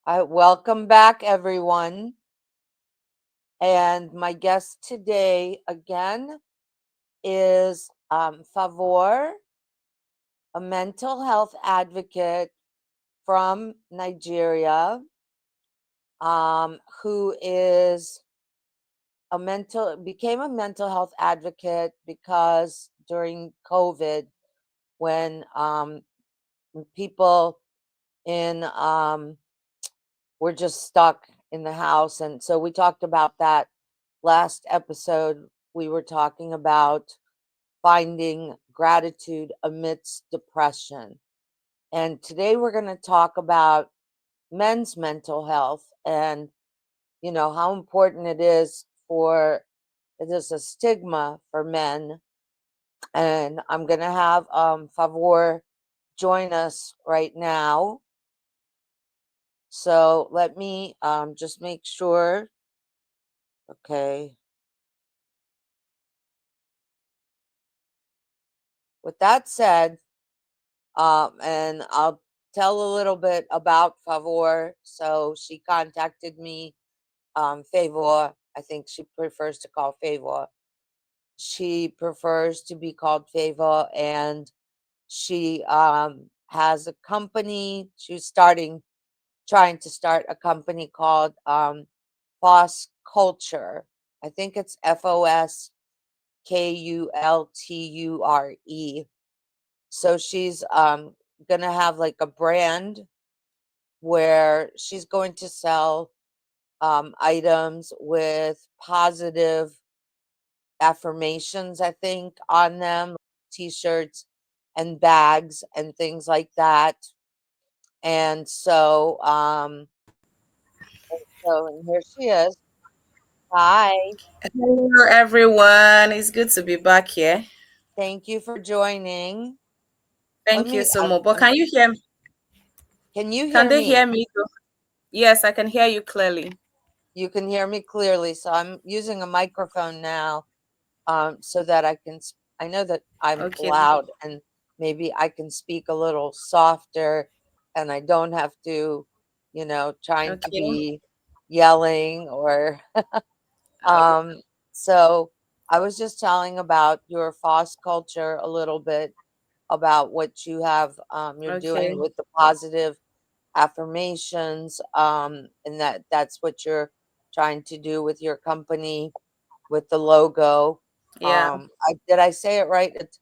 Welcome back, everyone. And my guest today again is Favour, a mental health advocate from Nigeria, who is became a mental health advocate because during COVID, when people in were just stuck in the house. And so we talked about that last episode. We were talking about finding gratitude amidst depression. And today we're going to talk about men's mental health and, how important it is a stigma for men. And I'm going to have Favor join us right now. So let me just make sure. Okay. With that said, and I'll tell a little bit about Favor. So she contacted me, Favor. I think she prefers to call Favor. She prefers to be called Favor, and she has a company. Trying to start a company called Foss Culture. I think it's FOSKULTURE. So she's gonna have like a brand where she's going to sell items with positive affirmations, I think, on them, t-shirts and bags and things like that. And and here she is. Hi. Hello, everyone. It's good to be back here. Thank you for joining. Let Thank you me so much. But can you hear me? can you Can hear they me? hear me too? Yes, I can hear you clearly. You can hear me clearly. So I'm using a microphone now, so that I know that I'm Okay. loud and maybe I can speak a little softer and I don't have to, trying to Okay. be yelling or, Uh, um, so I was just telling about your FOSS culture a little bit about what you're doing okay. with the positive affirmations, and that's what you're trying to do with your company with the logo. Yeah, Did I say it right? It's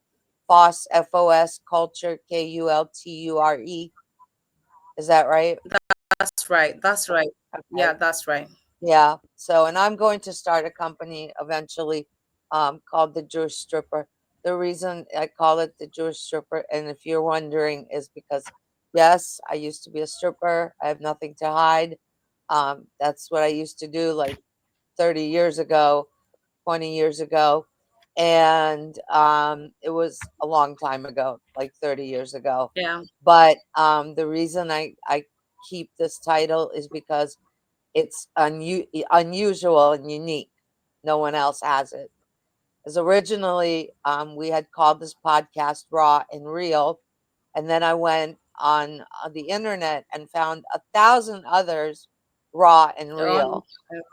Foss, FOS Culture, KULTURE. Is that right? that's right. That's right. Yeah, Okay. that's right. Yeah. So, and I'm going to start a company eventually, called the Jewish Stripper. The reason I call it the Jewish Stripper, and if you're wondering, is because yes, I used to be a stripper. I have nothing to hide. That's what I used to do like 30 years ago, 20 years ago. And it was a long time ago, like 30 years ago. Yeah. But the reason I keep this title is because it's unusual and unique. No one else has it. As originally, we had called this podcast Raw and Real, and then I went on the internet and found 1,000 others raw and On real.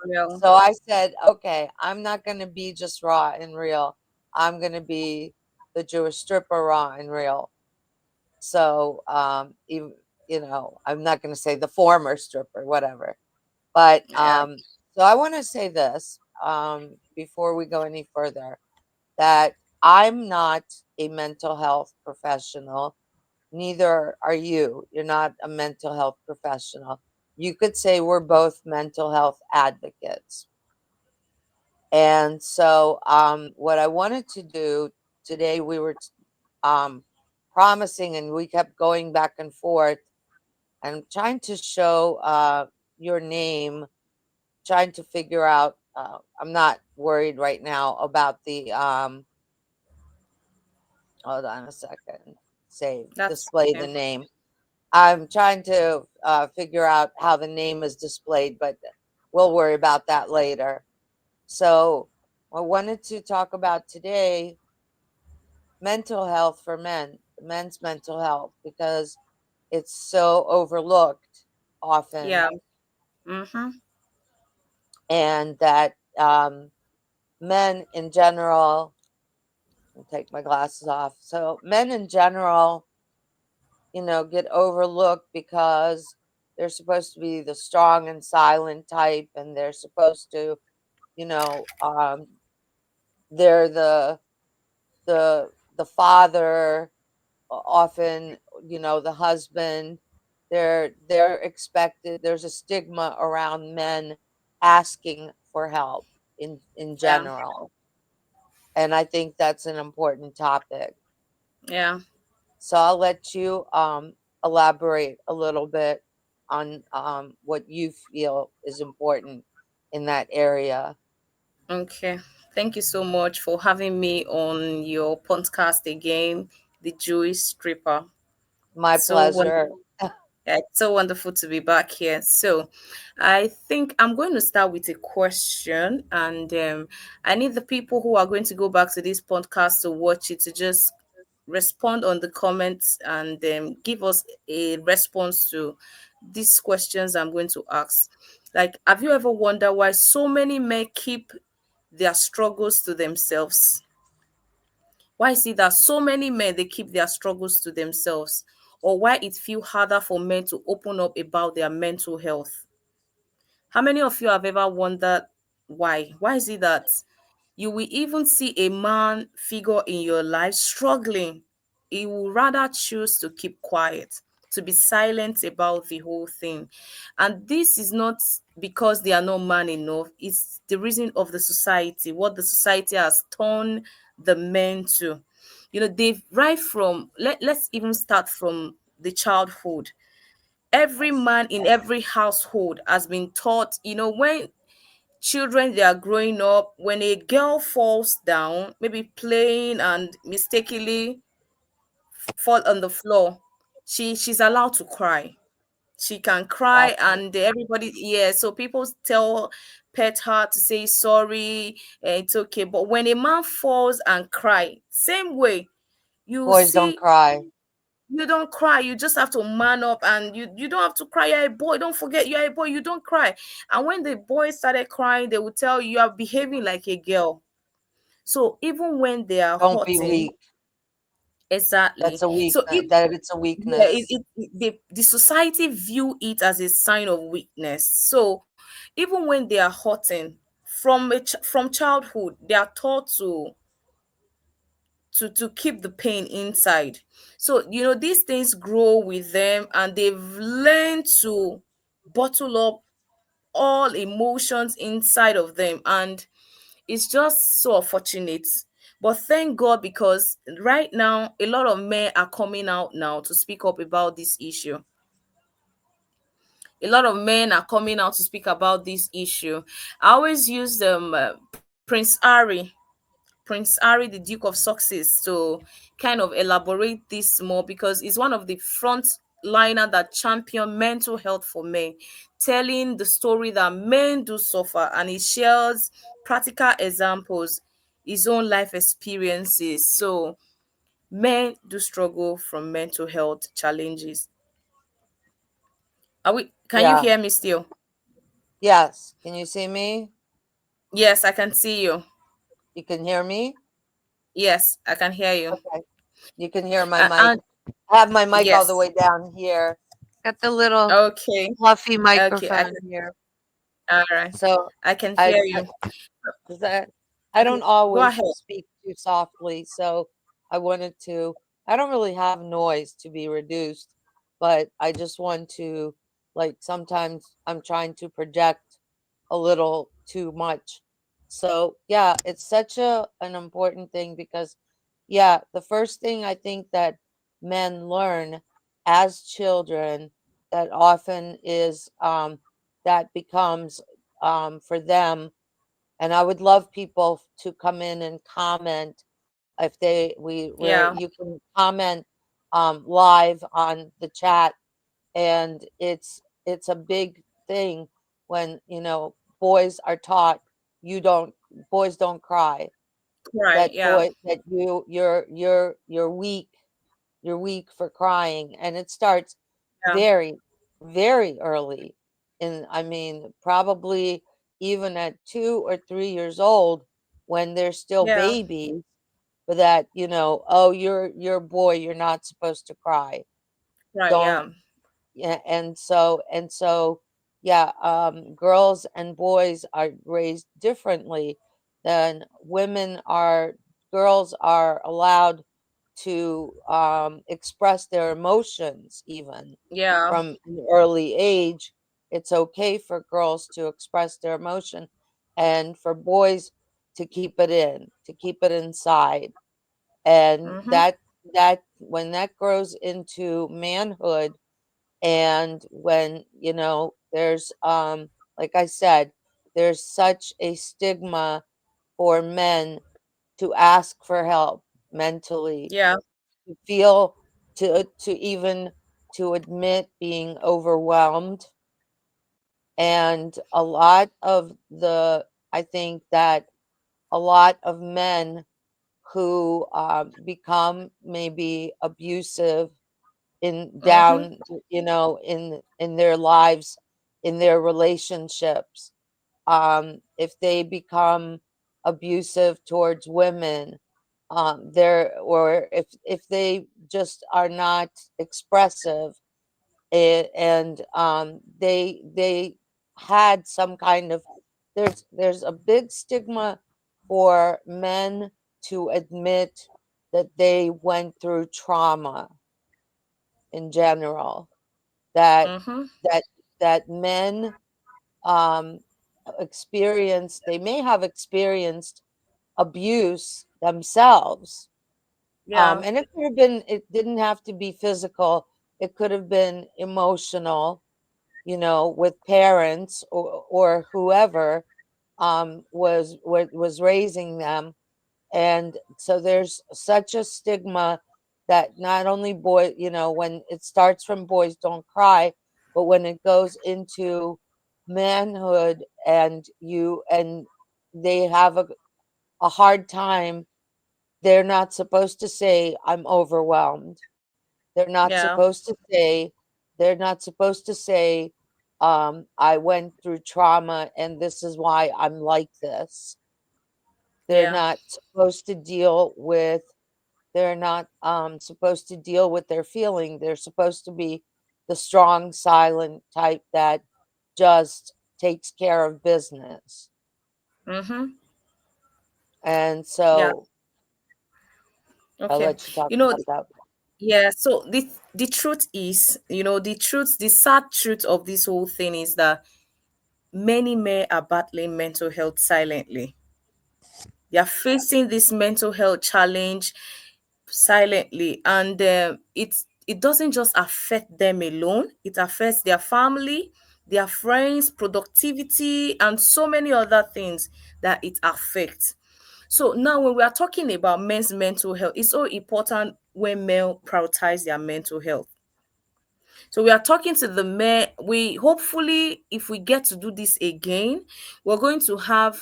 real. So I said, okay, I'm not going to be just raw and real. I'm going to be the Jewish stripper raw and real. So, even, I'm not going to say the former stripper, whatever. But Yeah. so I want to say this, before we go any further, that I'm not a mental health professional. Neither are you. You're not a mental health professional. You could say we're both mental health advocates. And so, what I wanted to do today, we were promising, and we kept going back and forth, and trying to show your name, trying to figure out. I'm not worried right now about the. Hold on a second. Save, That's display the okay. name. I'm trying to figure out how the name is displayed, but we'll worry about that later. So, I wanted to talk about today mental health for men, men's mental health, because it's so overlooked often, Yeah. Mm-hmm. and that men in general, I'll take my glasses off. So men in general, get overlooked because they're supposed to be the strong and silent type, and they're supposed to, you know, they're the father, often, the husband. They're expected. There's a stigma around men asking for help in Yeah. general, and I think that's an important topic. Yeah. So I'll let you elaborate a little bit on what you feel is important in that area. Okay. Thank you so much for having me on your podcast again, The Jewish Stripper. My So pleasure. wonderful. Yeah, it's so wonderful to be back here. So, I think I'm going to start with a question, and I need the people who are going to go back to this podcast to watch it to just respond on the comments and give us a response to these questions I'm going to ask. Like, have you ever wondered why so many men keep their struggles to themselves? Why is it that so many men they keep their struggles to themselves? Or why it feel harder for men to open up about their mental health? How many of you have ever wondered why? Why is it that you will even see a man figure in your life struggling? He will rather choose to keep quiet, to be silent about the whole thing. And this is not because they are not man enough, it's the reason of the society, what the society has turned the men to. They've right from let's even start from the childhood. Every Yes. man in every household has been taught, when children they are growing up, when a girl falls down, maybe playing and mistakenly fall on the floor, she's allowed to cry. She can cry, Exactly. and everybody, yeah, so people tell pet her to say sorry, and it's okay. But when a man falls and cry, same way, you Boys don't see, cry. you don't cry, you just have to man up, and you don't have to cry. You're a boy, don't forget you're a boy, you don't cry. And when the boys started crying, they would tell you are behaving like a girl. So even when they are Don't be hurting, weak. That's exactly. a So weakness. if That it's a yeah, weakness. the society view it as a sign of weakness. So even when they are hurting from childhood, they are taught to keep the pain inside. So these things grow with them, and they've learned to bottle up all emotions inside of them, and it's just so unfortunate. But thank God, because right now a lot of men are coming out now to speak up about this issue. A lot of men are coming out to speak about this issue. I always use Prince Harry, the Duke of Sussex, to kind of elaborate this more, because he's one of the front liner that champion mental health for men, telling the story that men do suffer, and he shares practical examples, his own life experiences. So men do struggle from mental health challenges. Are we? Can you Yeah. hear me still? Yes. Can you see me? Yes, I can see you. You can hear me? Yes, I can hear you. Okay. You can hear my mic. And I have my mic all the yes, way down here. Got the little okay, fluffy okay, microphone here. all right, So I can I hear you. 'cause I don't Okay, go always ahead. speak too softly, so I wanted to I don't really have noise to be reduced, but I just want to, like, sometimes I'm trying to project a little too much. So, yeah, it's such an important thing because, yeah, the first thing I think that men learn as children that often is, that becomes, for them, and I would love people to come in and comment if they we where Yeah, you can comment live on the chat, and it's a big thing when boys are taught you don't boys don't cry, right. Yeah, that you're weak, you're weak for crying, and it starts yeah, very, very early. And I mean, probably even at 2 or 3 years old, when they're still Yeah. babies, but that, oh, you're a boy, you're not supposed to cry. Right. Don't. Yeah. Yeah, and so yeah, girls and boys are raised differently than women are. Girls are allowed to express their emotions even Yeah. from an early age. It's okay for girls to express their emotion, and for boys to keep it in, to keep it inside. And Mhm. that when that grows into manhood, and when, there's, like I said, there's such a stigma for men to ask for help mentally, Yeah. to feel, to even to admit being overwhelmed. And a lot of the I think that a lot of men who become maybe abusive in Mhm. down, in their lives, in their relationships, if they become abusive towards women, or if they just are not expressive, and they had some kind of, there's a big stigma for men to admit that they went through trauma in general, that Mhm. that that men um they may have experienced abuse themselves, Yeah. and it didn't have to be physical. It could have been emotional, with parents, or whoever was raising them. And so there's such a stigma that not only when it starts from boys don't cry, but when it goes into manhood, and they have a hard time, they're not supposed to say, I'm overwhelmed. They're not Yeah. supposed to say, they're not supposed to say, I went through trauma and this is why I'm like this. They're Yeah. not supposed to deal with they're not supposed to deal with their feeling. They're supposed to be the strong, silent type that just takes care of business. Mhm. And Yeah. so I'll Okay. let you talk You know, about that. yeah, so the truth is, the sad truth of this whole thing is that many men are battling mental health silently. They are facing this mental health challenge silently, and it doesn't just affect them alone. It affects their family, their friends, productivity, and so many other things that it affects. So now, when we are talking about men's mental health, it's so important when men prioritize their mental health. So we are talking to the men. We hopefully, if we get to do this again, we're going to have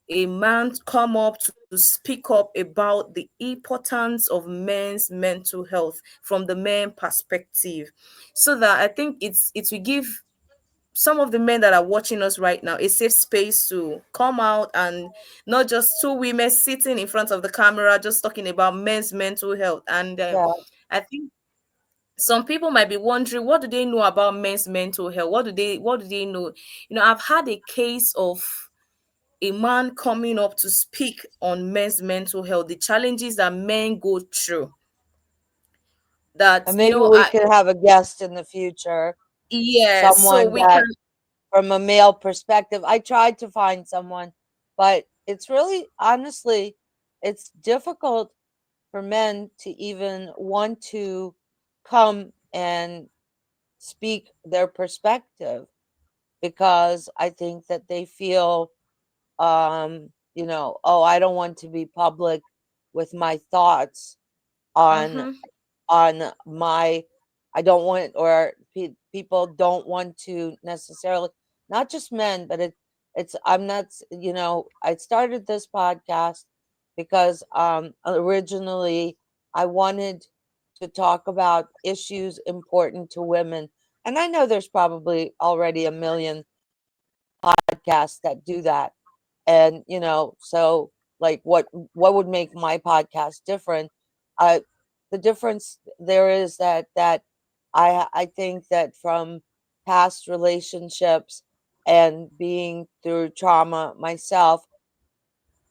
a man come up to speak up about the importance of men's mental health from the men perspective, so that I think it will give some of the men that are watching us right now a safe space to come out, and not just two women sitting in front of the camera just talking about men's mental health. And Yeah. I think some people might be wondering, what do they know about men's mental health? What do they know? I've had a case of a man coming up to speak on men's mental health, the challenges that men go through. That And maybe we I could have a guest in the future, Yeah, so someone we that, can. from a male perspective, I tried to find someone, but it's really, honestly, it's difficult for men to even want to come and speak their perspective, because I think that they feel, oh, I don't want to be public with my thoughts on Mm-hmm. my I don't want, or people don't want to necessarily, not just men, but it's I'm not I started this podcast because originally I wanted to talk about issues important to women, And I know there's probably already a million podcasts that do that. And, so like what would make my podcast different? Uh the difference there is that I think that from past relationships and being through trauma myself,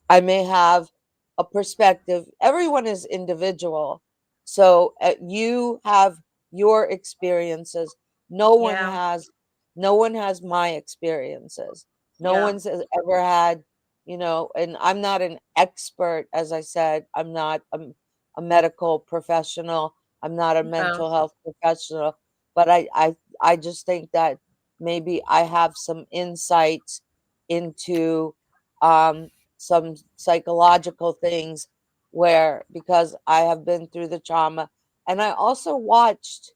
I may have a perspective. Everyone is individual. So you have your experiences. No one Yeah. has no one has my experiences. No Yeah. one's ever had, and I'm not an expert, as I said. I'm not a medical professional. I'm not a Yeah. mental health professional, but I just think that maybe I have some insights into um some psychological things, where because I have been through the trauma, and I also watched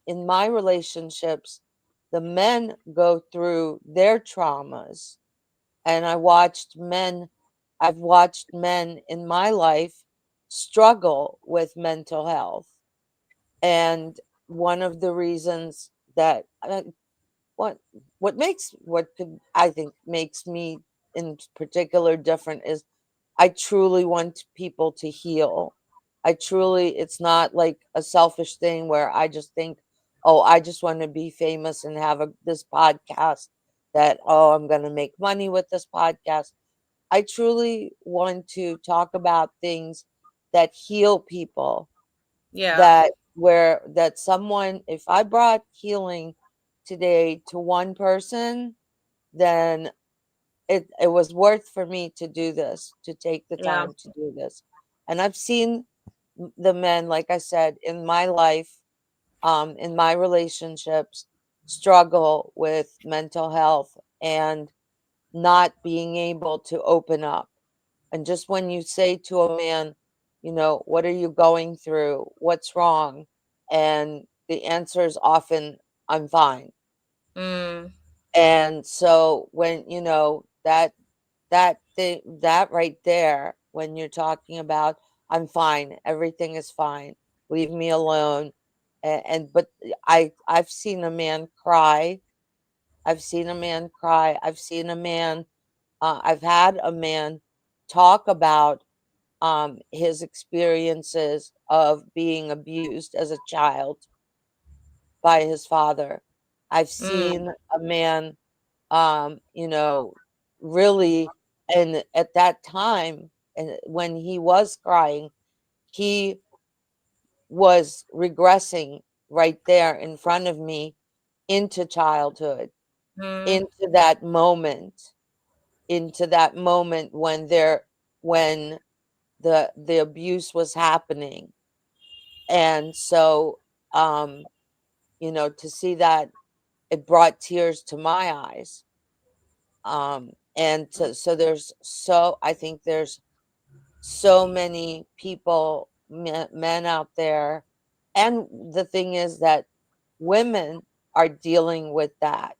in my relationships the men go through their traumas, and I've watched men in my life struggle with mental health. And one of the reasons that what what could I think makes me in particular different is I truly want people to heal. It's not like a selfish thing where I just think, oh, I just want to be famous and have this podcast that, oh, I'm going to make money with this podcast. I truly want to talk about things that heal people, Yeah. that someone, if I brought healing today to one person, then it was worth for me to do this, to take the Yeah. time to do this. And I've seen the men, like I said, in my life, in my relationships, struggle with mental health and not being able to open up. And just when you say to a man, what are you going through? What's wrong? And the answer is often, I'm fine. Mm. And so when, that right there, when you're talking about, I'm fine, everything is fine, leave me alone. But I've seen a man cry. I've seen a man cry. I've had a man talk about his experiences of being abused as a child by his father. I've Mm. seen a man, you know, really, and at that time, and when he was crying, he was regressing right there in front of me into childhood, Mm. into that moment, when the abuse was happening. And so, um, to see that, it brought tears to my eyes. And so I think there's so many people, men out there. And the thing is that women are dealing with that.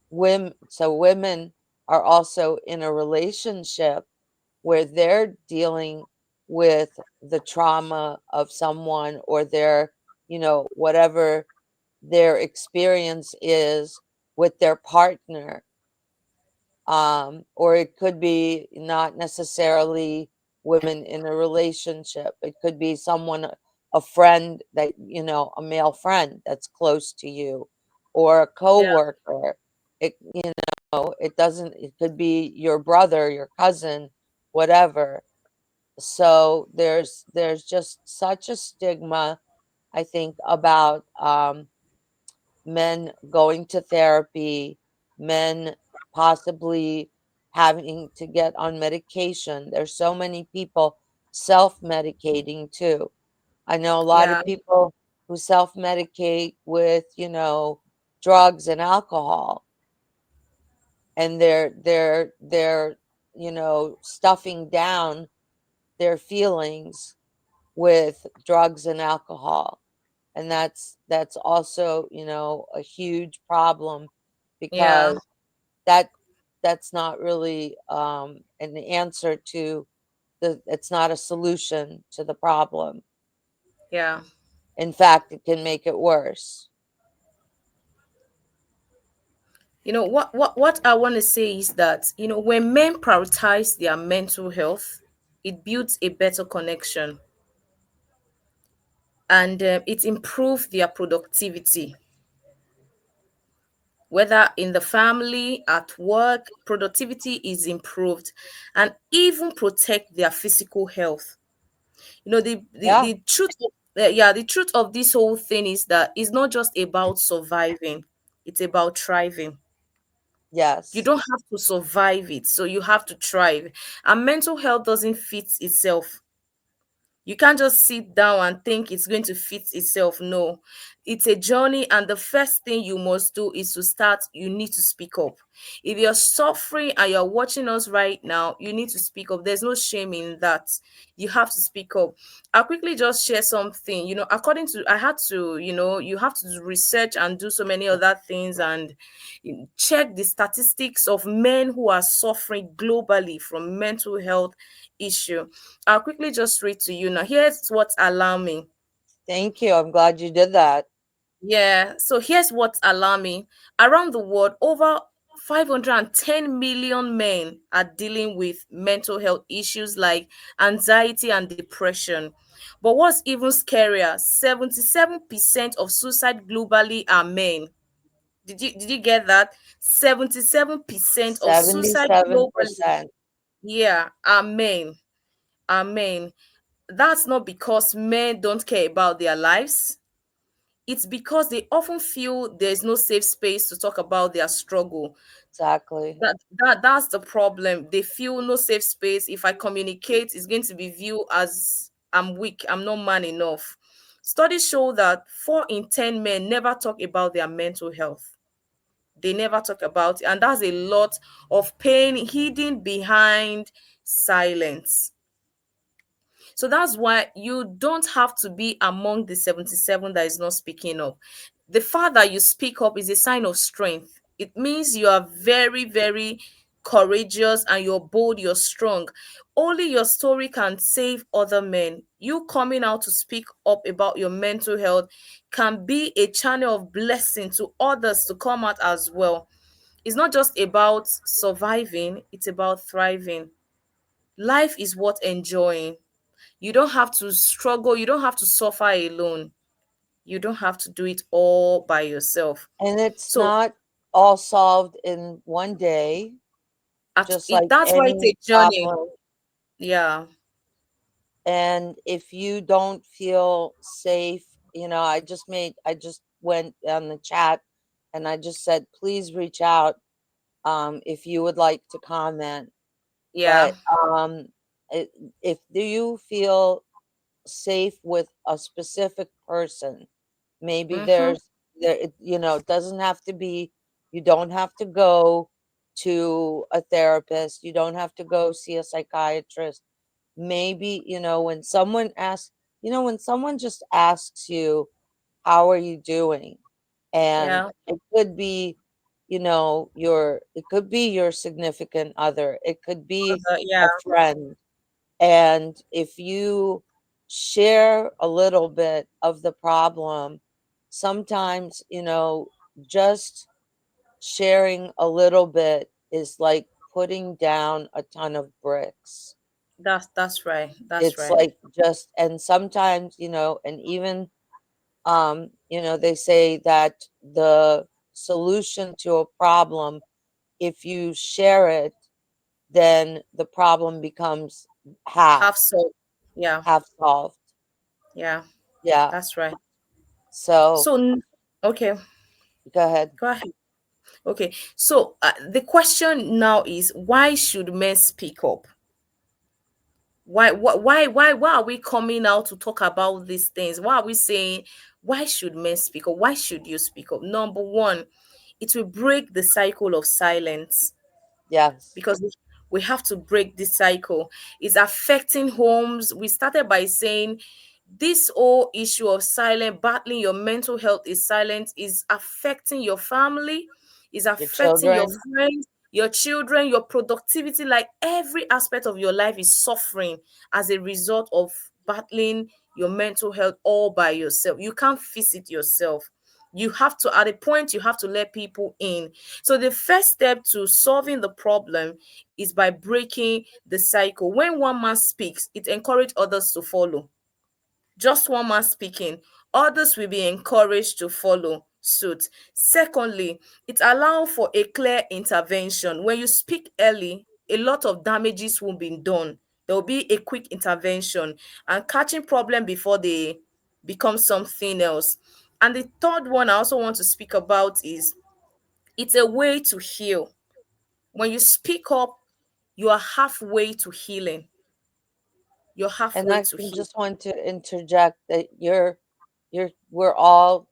Women are also in a relationship where they're dealing with the trauma of someone, or their, whatever their experience is with their partner. Or it could be not necessarily women in a relationship. It could be someone, a friend that, a male friend that's close to you, or a Yeah. coworker. It could be your brother, your cousin, whatever. So there's just such a stigma, I think, about men going to therapy, men possibly having to get on medication. There's so many people self-medicating too. I know a lot Yeah. of people who self-medicate with, drugs and alcohol, and they're stuffing down their feelings with drugs and alcohol. And that's also, a huge problem, Yeah. because that that's not really an answer to it's not a solution to the problem. Yeah. In fact, it can make it worse. What I want to say is that, when men prioritize their mental health, it builds a better connection, and it improves their productivity, whether in the family, at work. Productivity is improved, and even protect their physical health. Yeah. The truth of, yeah, the truth of this whole thing is that it's not just about surviving, it's about thriving. You Yes. don't have to survive it, so you have to thrive. And mental health doesn't fit itself. You can't just sit down and think it's going to fit itself. No, it's a journey, and the first thing you must do is to start. You need to speak up. If you're suffering and you're watching us right now, you need to speak up. There's no shame in that. You have to speak up. I'll quickly just share something. According to, I had to, you have to research and do so many other things, and check the statistics of men who are suffering globally from mental health issue. I'll quickly just read to you now. Here's what's alarming. Thank you. I'm glad you did that. Yeah, so here's what's alarming. Around the world, over 510 million men are dealing with mental health issues like anxiety and depression. But what's even scarier, 77% of suicide globally are men. Did you get that? 77% of suicide globally, 77%. yeah, are men. Are men. That's not because men don't care about their lives. It's because they often feel there's no safe space to talk about their struggle. Exactly. That's the problem. They feel no safe space. If I communicate, it's going to be viewed as I'm weak, I'm not man enough. Studies show that 4 in 10 men never talk about their mental health. They never talk about it, and that's a lot of pain hidden behind silence. So that's why you don't have to be among the 77 that is not speaking up. The fact that you speak up is a sign of strength. It means you are very, very courageous, and you're bold, you're strong. Only your story can save other men. You coming out to speak up about your mental health can be a channel of blessing to others to come out as well. It's not just about surviving, it's about thriving. Life is worth enjoying. You don't have to struggle, you don't have to suffer alone. You don't have to do it all by yourself. And it's So not all solved in one day, just like that's why it's any a journey. problem. Yeah. And if you don't feel safe, I just went on the chat and I just said, please reach out if you would like to comment. Yeah. But it, if do you feel safe with a specific person, maybe Mm-hmm. it doesn't have to be, you don't have to go to a therapist, you don't have to go see a psychiatrist. Maybe, when someone just asks you, how are you doing? And Yeah. it could be, it could be your significant other, it could be Yeah. a friend. And if you share a little bit of the problem, sometimes, just sharing a little bit is like putting down a ton of bricks. That's right. That's It's right. like just, and sometimes, and even, they say that the solution to a problem, if you share it, then the problem becomes half, Half so. Yeah. half solved. Yeah. Yeah. That's right. So So okay, go ahead. go ahead. Okay. So the question now is, why should men speak up? Why are we coming out to talk about these things? Why are we saying, why should men speak up? Why should you speak up? Number one, it will break the cycle of silence, Yes. because we have to break this cycle. It's affecting homes. We started by saying this whole issue of silent battling your mental health is silent, is affecting your family, is Your affecting your children. friends, your children, your productivity. Like every aspect of your life is suffering as a result of battling your mental health all by yourself. You can't fix it yourself. You have to, at a point, you have to let people in. So the first step to solving the problem is by breaking the cycle. When one man speaks, it encourages others to follow. Just one man speaking, others will be encouraged to follow suit. Secondly, it allows for a clear intervention. When you speak early, a lot of damages will be done. There will be a quick intervention and catching problem before they become something else. And the third one I also want to speak about is it's a way to heal. When you speak up, you are halfway to healing. You're And halfway I to heal. just want to interject that we're all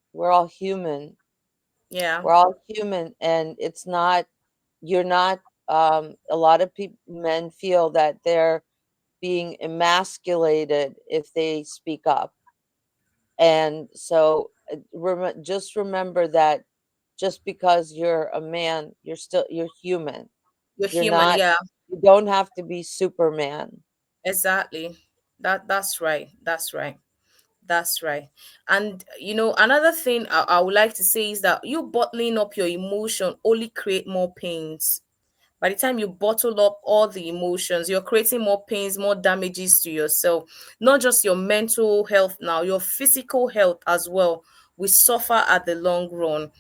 human. Yeah, We're all human, and it's not you're not a lot of people men feel that they're being emasculated if they speak up. And so just remember that just because you're a man, you're human. you're You're human. not Yeah. you don't have to be Superman. Exactly. That's right. That's right. That's right. And another thing I would like to say is that you bottling up your emotion only create more pains. By the time you bottle up all the emotions, you're creating more pains, more damages to yourself. Not just your mental health now, your physical health as well will suffer at the long run.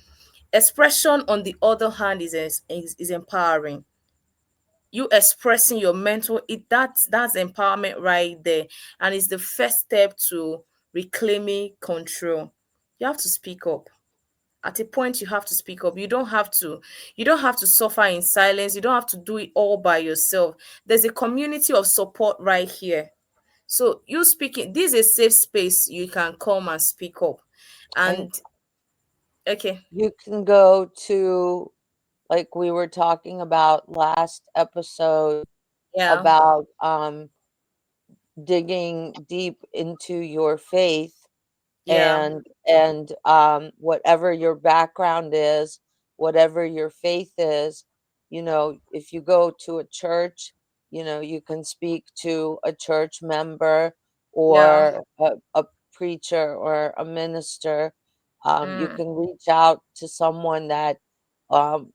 Expression, on the other hand, is empowering. You expressing your mental, that's empowerment right there, and it's the first step to reclaiming control. You have to speak up. At a point, you have to speak up. You don't have to suffer in silence. You don't have to do it all by yourself. There's a community of support right here. So you speaking, this is a safe space. You can come and speak up. And And okay. you can go to, like we were talking about last episode, Yeah. about digging deep into your faith, Yeah. and whatever your background is, whatever your faith is, if you go to a church, you can speak to a church member, Yeah. or a preacher or a minister. You Mm, can reach out to someone that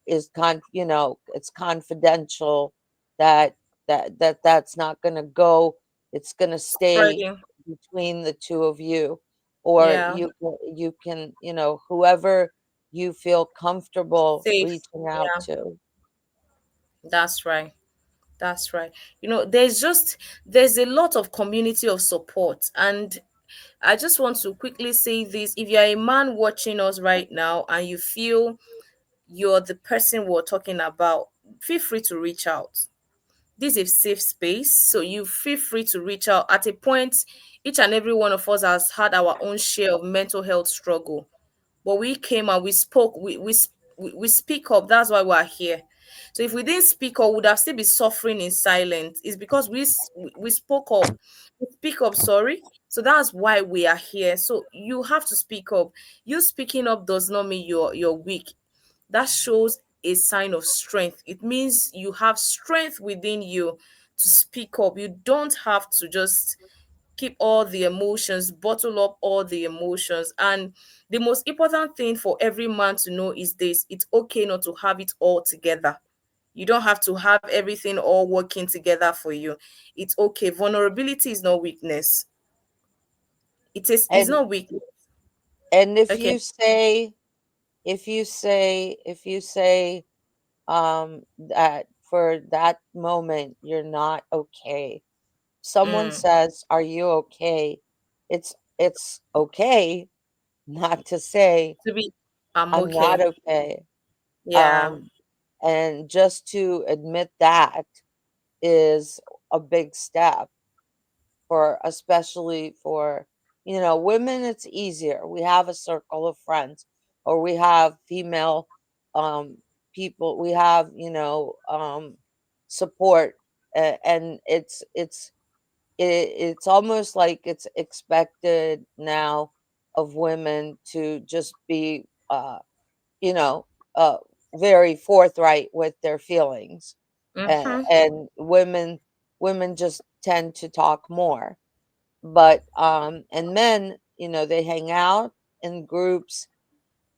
it's confidential, that that's not going to go, it's going to stay spreading. between the two of you. Or Yeah. you can whoever you feel comfortable Safe. reaching out Yeah. to. That's right. That's right. There's a lot of community of support. And I just want to quickly say this. If you're a man watching us right now and you feel you're the person we're talking about, feel free to reach out. This is a safe space. So you feel free to reach out. At a point, each and every one of us has had our own share of mental health struggle. But we came and we spoke, we speak up. That's why we're here. So if we didn't speak up, we would have still be suffering in silence. It's because we spoke up. We speak up, sorry. So that's why we are here. So you have to speak up. You speaking up does not mean you're weak. That shows a sign of strength. It means you have strength within you to speak up. You don't have to just keep all the emotions, bottle up all the emotions. And the most important thing for every man to know is this: it's okay not to have it all together. You don't have to have everything all working together for you. It's okay. Vulnerability is not weakness. It's and not weak. and Okay. if you say that for that moment you're not okay, someone Mm. says, "Are you okay?" It's okay not to say, To be I'm "I'm not okay. okay." Yeah. Um, and just to admit that is a big step, especially for, women. It's easier. We have a circle of friends, or we have female um, people. We have, support, and it's almost like it's expected now of women to just be you know uh very forthright with their feelings, Mm-hmm. and women just tend to talk more. But and men, they hang out in groups.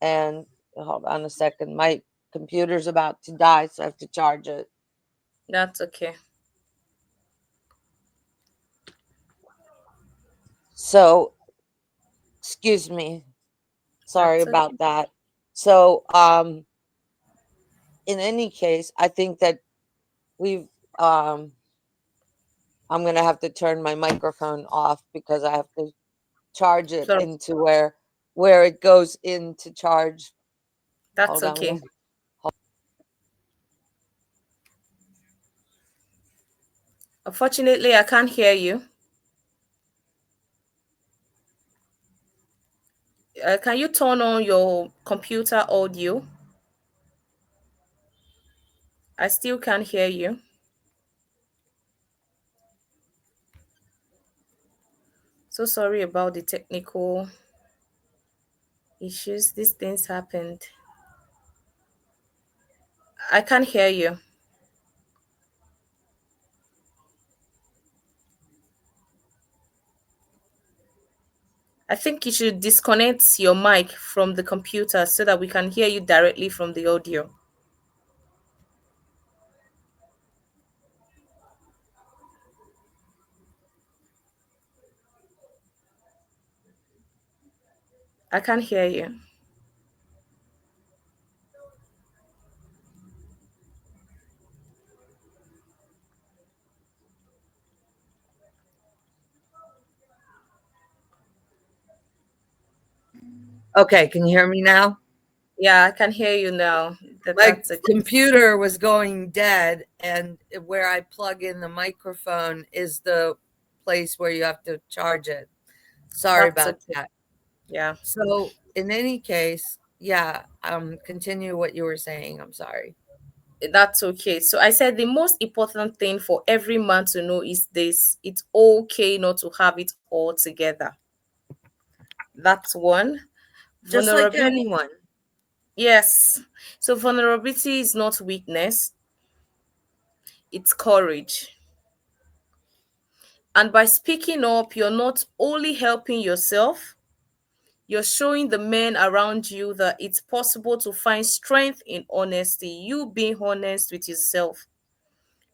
And hold on a second, my computer's about to die, so I have to charge it. That's okay. So, excuse me. Sorry That's okay. about that. So, in any case, I think that we've um I'm going to have to turn my microphone off because I have to charge it So into where it goes into charge. that's Hold on okay. one. Unfortunately, I can't hear you. Can you turn on your computer audio? I still can't hear you. So sorry about the technical issues. These things happened. I can't hear you. I think you should disconnect your mic from the computer so that we can hear you directly from the audio. I can't hear you. Okay, can you hear me now? Yeah, I can hear you now. My That's okay. computer was going dead, and where I plug in the microphone is the place where you have to charge it. Sorry That's about okay. that. Yeah, So, in any case, yeah, continue what you were saying. I'm sorry. that's okay. So I said the most important thing for every man to know is this: it's okay not to have it all together. That's one. Just like Vulnerability, anyone. yes. So vulnerability is not weakness, it's courage. And by speaking up, you're not only helping yourself, you're showing the men around you that it's possible to find strength in honesty. You being honest with yourself.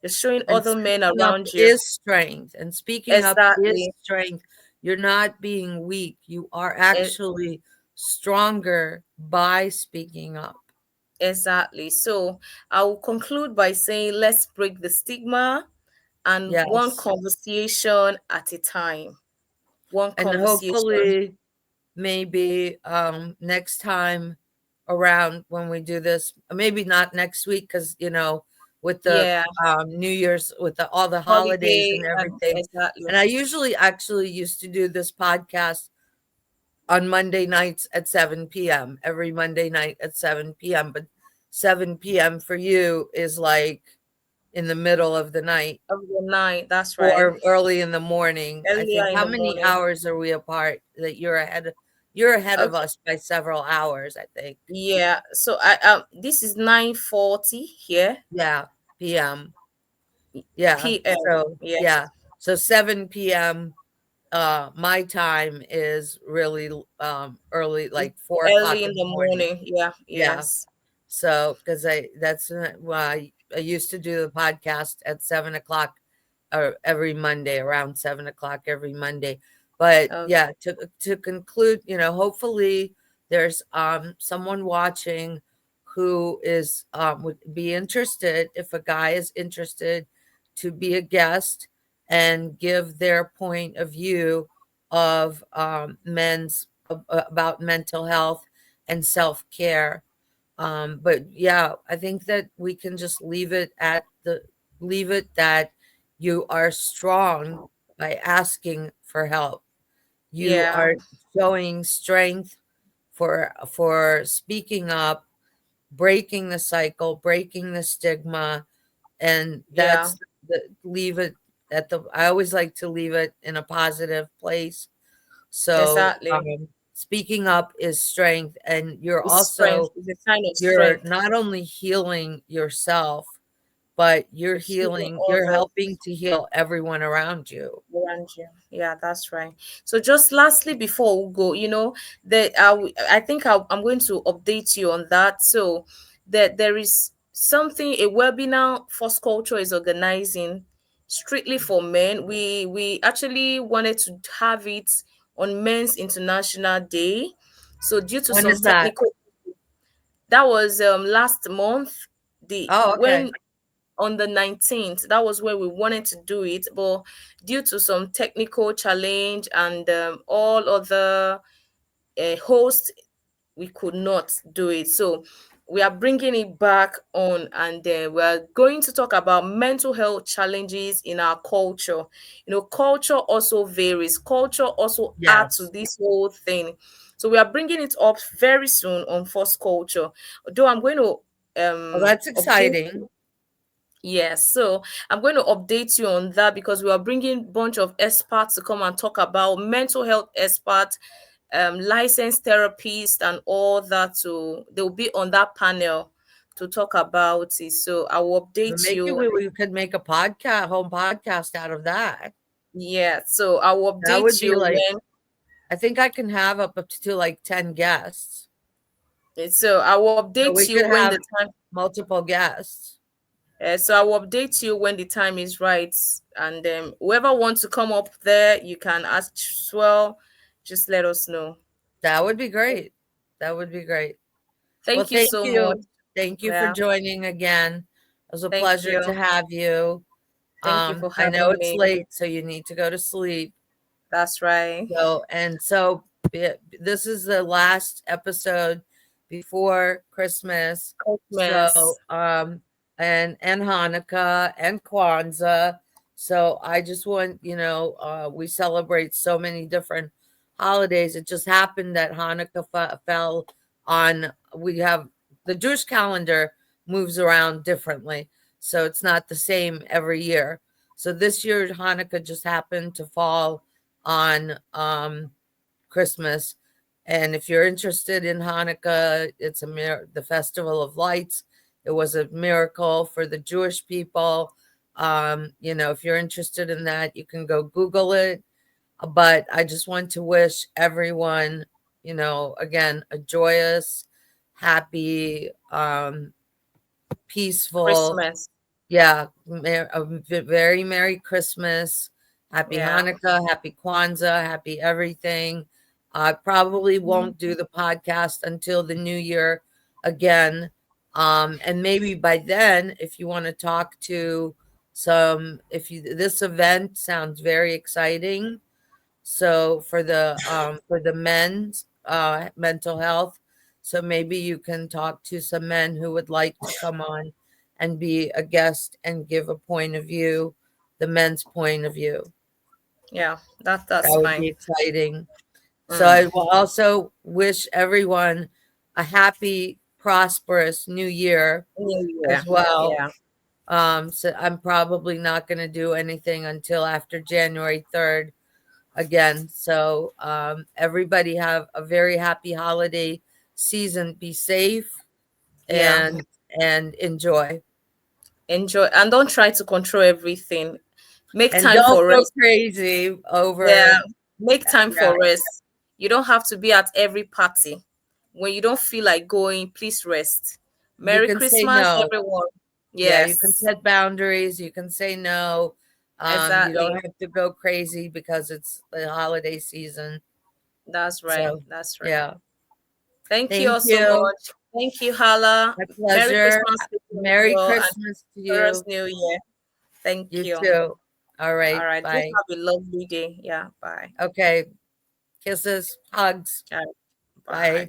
You're showing And other men speaking up around you. is strength. And speaking up is Exactly. strength. You're not being weak. You are E- actually stronger by speaking up. Exactly. So I will conclude by saying let's break the stigma and one Yes. conversation at a time. One And conversation. hopefully, maybe next time around when we do this, maybe not next week because with the Yeah. New Year's, with all the holidays Holiday and and everything. exactly. And I usually actually used to do this podcast on Monday nights at 7 p.m. every Monday night at 7 p.m. But 7 p.m. for you is like in the middle of the night Of the night. That's right. or early in the morning. I Earlier think in how the many morning. hours are we apart that you're ahead of Okay. us by several hours, I think. Yeah. So I this is 9:40 here. Yeah, PM. Yeah. PM. So, yeah. Yes. So 7 p.m. My time is really early, It's like 4 o'clock early in in the the morning. morning. Yeah. Yeah. Yes. So, because that's why I used to do the podcast at 7 o'clock or every Monday, around 7 o'clock every Monday. But Okay. yeah, to conclude, hopefully there's someone watching who is would be interested, if a guy is interested, to be a guest and give their point of view of about mental health and self-care. But yeah, I think that we can just leave it that you are strong by asking for help. You Yeah. are showing strength for speaking up, breaking the cycle, breaking the stigma, and Yeah. leave it I always like to leave it in a positive place. So, Exactly. speaking up is strength, and It's strength. It's a sign of you're strength. not only healing yourself, but you're healing healing, you're others helping to heal everyone around you. around you. Yeah, that's right. So just lastly before we go, that I think I'm going to update you on that. So that there is something a webinar Force Culture is organizing strictly for men. We actually wanted to have it on Men's International Day. So due to When some is that? technical, that was last month. The Oh, okay. when on the 19th, that was where we wanted to do it, but due to some technical challenge and all other hosts, we could not do it. So we are bringing it back on, and we're going to talk about mental health challenges in our culture. Culture also varies, culture also adds to Yes. this whole thing. So we are bringing it up very soon on First Culture, though I'm going to Well, that's update. exciting. Yes, so I'm going to update you on that because we are bringing bunch of experts to come and talk about mental health experts, licensed therapists, and all that. So they'll be on that panel to talk about it. So I will update Maybe you. we could make a podcast, home podcast out of that. Yeah, so I will That would update be you like, when. I think I can have up to like 10 guests. So I will So update we you could when have the time. multiple guests. So I will update you when the time is right, and whoever wants to come up there, you can ask as well. Just let us know. That would be great. That would be great. Well, Thank you thank so much. you. Thank you for Yeah, joining again. It was a thank pleasure to you. have you. Thank you for I know having it's me. late, so you need to go to sleep. That's right. This is the last episode before Christmas. So, Christmas. and Hanukkah and Kwanzaa. So I just want, we celebrate so many different holidays. It just happened that Hanukkah fell on, we have the Jewish calendar moves around differently. So it's not the same every year. So this year Hanukkah just happened to fall on Christmas. And if you're interested in Hanukkah, it's the festival of lights. It was a miracle for the Jewish people. If you're interested in that, you can go Google it. But I just want to wish everyone, again, a joyous, happy, peaceful, Christmas. yeah, a very Merry Christmas, Happy Yeah. Hanukkah, Happy Kwanzaa, Happy everything. I probably Mhm. won't do the podcast until the new year again. And maybe by then, if you want to talk to this event sounds very exciting. So for the men's mental health, so maybe you can talk to some men who would like to come on and be a guest and give a point of view, the men's point of view. Yeah. That That's would be fine. exciting. So Mm. I will also wish everyone a happy, prosperous new year New as Year. well. Yeah. So I'm probably not going to do anything until after January 3rd again. So everybody have a very happy holiday season. Be safe Yeah. and enjoy. Enjoy and don't try to control everything. Make And time don't for go rest. crazy over. Yeah. Make time Yeah, for rest. You don't have to be at every party. When you don't feel like going, please rest. you Merry can say Christmas, no. everyone. Yeah, you can Yes. set boundaries. You can say no. You don't Exactly. have to go crazy because it's the holiday season. That's right. So That's right. yeah, Thank you thank all so you. much. Thank you, Hala. My Merry pleasure. Christmas to you Merry all and Christmas to prosperous you. New Year. Thank You you. too. All All right. right. Just Bye. have a lovely day. Yeah. Bye. Okay. Kisses, hugs. All right. Bye. Bye.